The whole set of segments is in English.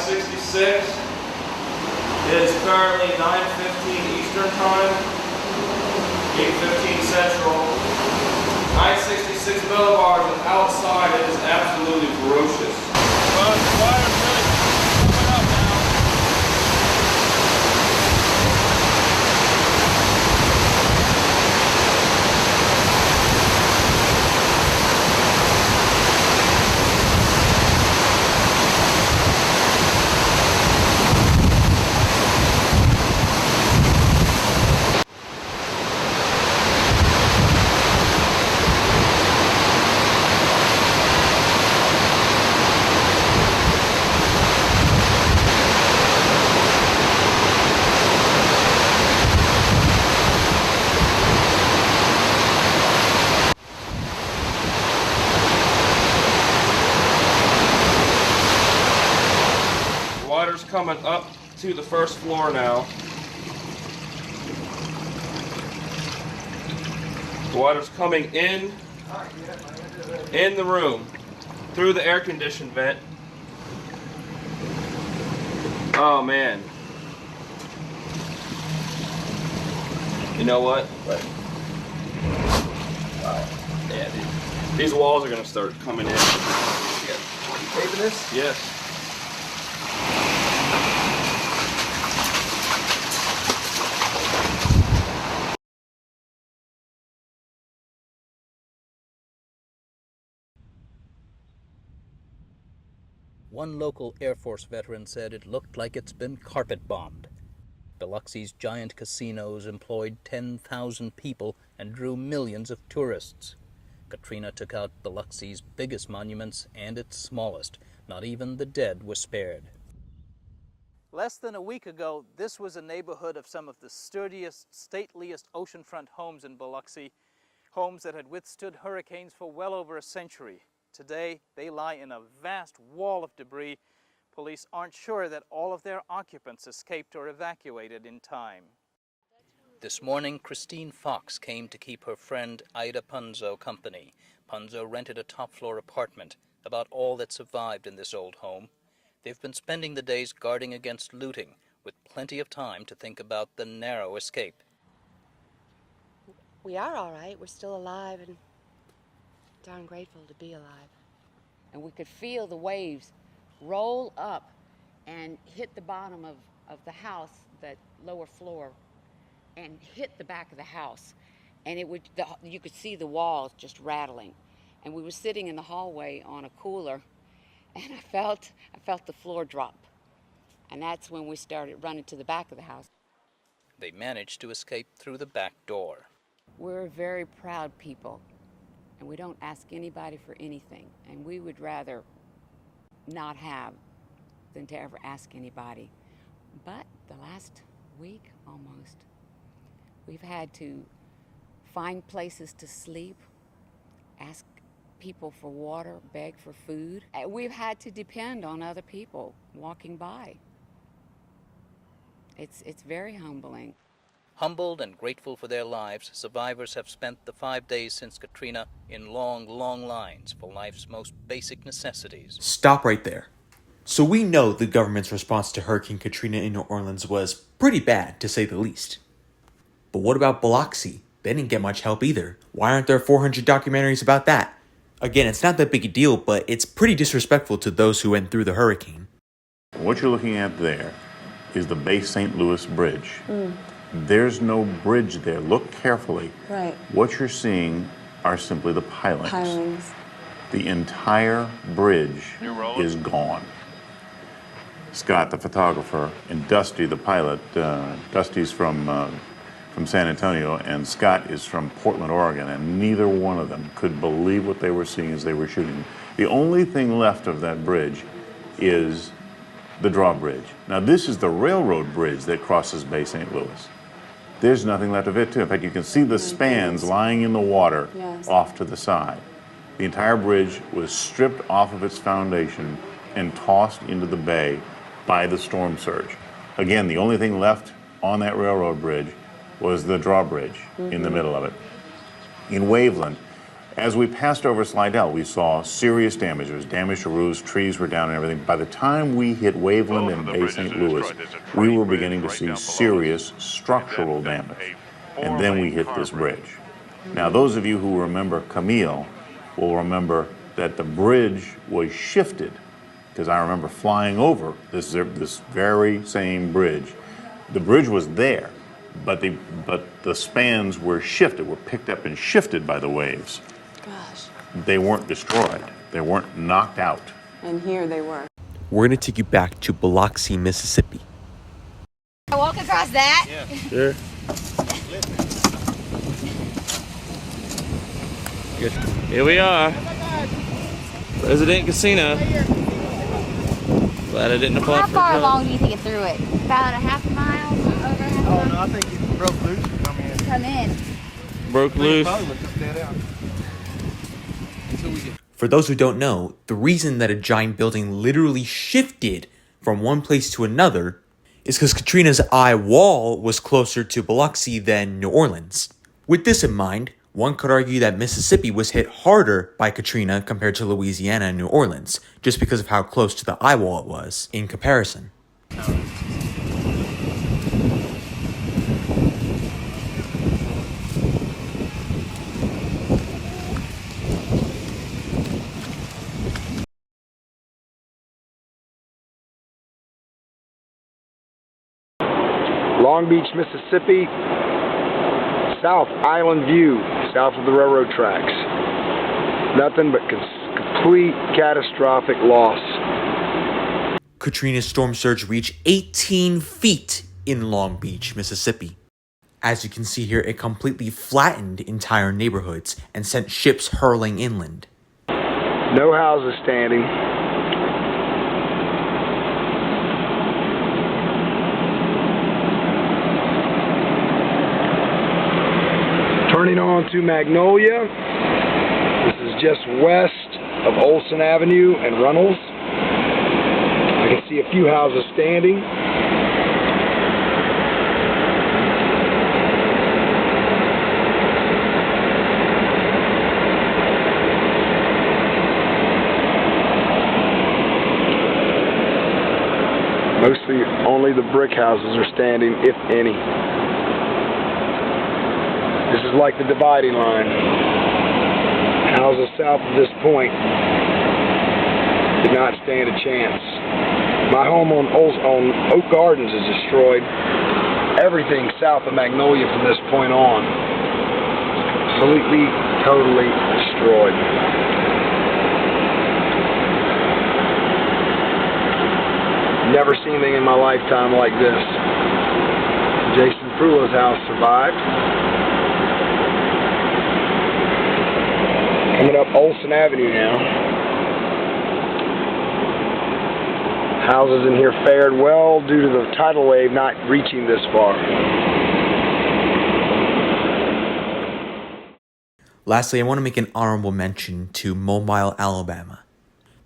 I-66. It is currently 9:15 Eastern Time, 8:15 Central. I-66 Boulevard is outside. It is absolutely ferocious. Well, the water's really coming up now. Water's coming up to the first floor now. The water's coming in the room through the air conditioned vent. Oh man. You know what? Yeah, these walls are gonna start coming in. Taping this? Yes. One local Air Force veteran said it looked like it's been carpet bombed. Biloxi's giant casinos employed 10,000 people and drew millions of tourists. Katrina took out Biloxi's biggest monuments and its smallest. Not even the dead were spared. Less than a week ago, this was a neighborhood of some of the sturdiest, stateliest oceanfront homes in Biloxi, homes that had withstood hurricanes for well over a century. Today, they lie in a vast wall of debris. Police aren't sure that all of their occupants escaped or evacuated in time. This morning, Christine Fox came to keep her friend Ida Punzo company. Punzo rented a top-floor apartment, about all that survived in this old home. They've been spending the days guarding against looting, with plenty of time to think about the narrow escape. We are all right. We're still alive and darn grateful to be alive. And we could feel the waves roll up and hit the bottom of the house, that lower floor, and hit the back of the house. And you could see the walls just rattling. And we were sitting in the hallway on a cooler, and I felt the floor drop. And that's when we started running to the back of the house. They managed to escape through the back door. We're very proud people, and we don't ask anybody for anything. And we would rather not have than to ever ask anybody. But the last week almost, we've had to find places to sleep, ask people for water, beg for food. We've had to depend on other people walking by. It's very humbling. Humbled and grateful for their lives, survivors have spent the 5 days since Katrina in long, long lines for life's most basic necessities. Stop right there. So we know the government's response to Hurricane Katrina in New Orleans was pretty bad, to say the least. But what about Biloxi? They didn't get much help either. Why aren't there 400 documentaries about that? Again, it's not that big a deal, but it's pretty disrespectful to those who went through the hurricane. What you're looking at there is the Bay St. Louis Bridge. There's no bridge there. Look carefully. Right. What you're seeing are simply the pilings. Pilings. The entire bridge is gone. Scott, the photographer, and Dusty, the pilot. Dusty's from San Antonio, and Scott is from Portland, Oregon, and neither one of them could believe what they were seeing as they were shooting. The only thing left of that bridge is the drawbridge. Now, this is the railroad bridge that crosses Bay St. Louis. There's nothing left of it, too. In fact, you can see the spans lying in the water off to the side. The entire bridge was stripped off of its foundation and tossed into the bay by the storm surge. Again, the only thing left on that railroad bridge was the drawbridge in the middle of it. In Waveland, As we passed over Slidell, we saw serious damage. There was damage to roofs, trees were down and everything. By the time we hit Waveland and Bay St. Louis, we were beginning to see serious structural damage. And then we hit this bridge. Now, those of you who remember Camille will remember that the bridge was shifted, because I remember flying over this very same bridge. The bridge was there, but the spans were shifted, were picked up and shifted by the waves. Gosh. They weren't destroyed. They weren't knocked out. And here they were. We're going to take you back to Biloxi, Mississippi. I walk across that? Yeah. Sure. Good. Here we are. Resident Casino. Glad I didn't apply How for far a job. along do you think it threw it? About a half a mile? Over half a mile? Oh, no, I think it broke loose and come in. Come in. Broke loose. Probably was just dead out. For those who don't know, the reason that a giant building literally shifted from one place to another is because Katrina's eye wall was closer to Biloxi than New Orleans. With this in mind, one could argue that Mississippi was hit harder by Katrina compared to Louisiana and New Orleans, just because of how close to the eye wall it was in comparison. Long Beach, Mississippi, South Island View, south of the railroad tracks. Nothing but complete catastrophic loss. Katrina's storm surge reached 18 feet in Long Beach, Mississippi. As you can see here, it completely flattened entire neighborhoods and sent ships hurling inland. No houses standing. Turning on to Magnolia. This is just west of Olson Avenue and Runnels. I can see a few houses standing. Mostly only the brick houses are standing, if any. This is like the dividing line. Houses south of this point did not stand a chance. My home on Oak Gardens is destroyed. Everything south of Magnolia from this point on, completely, totally destroyed. Never seen anything in my lifetime like this. Jason Frulo's house survived. Coming up Olson Avenue now. Houses in here fared well due to the tidal wave not reaching this far. Lastly, I want to make an honorable mention to Mobile, Alabama.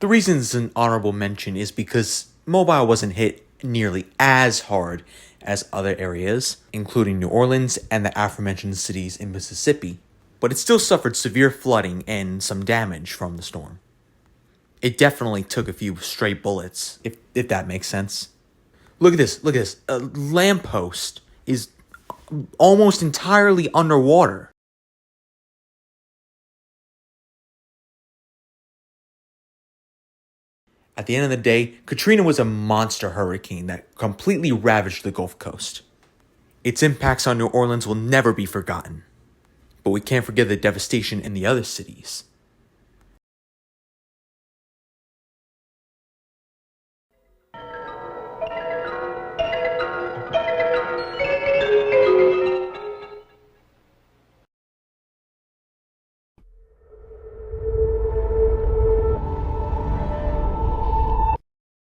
The reason it's an honorable mention is because Mobile wasn't hit nearly as hard as other areas, including New Orleans and the aforementioned cities in Mississippi, but it still suffered severe flooding and some damage from the storm. It definitely took a few stray bullets, if that makes sense. Look at this, a lamppost is almost entirely underwater. At the end of the day, Katrina was a monster hurricane that completely ravaged the Gulf Coast. Its impacts on New Orleans will never be forgotten. But we can't forget the devastation in the other cities.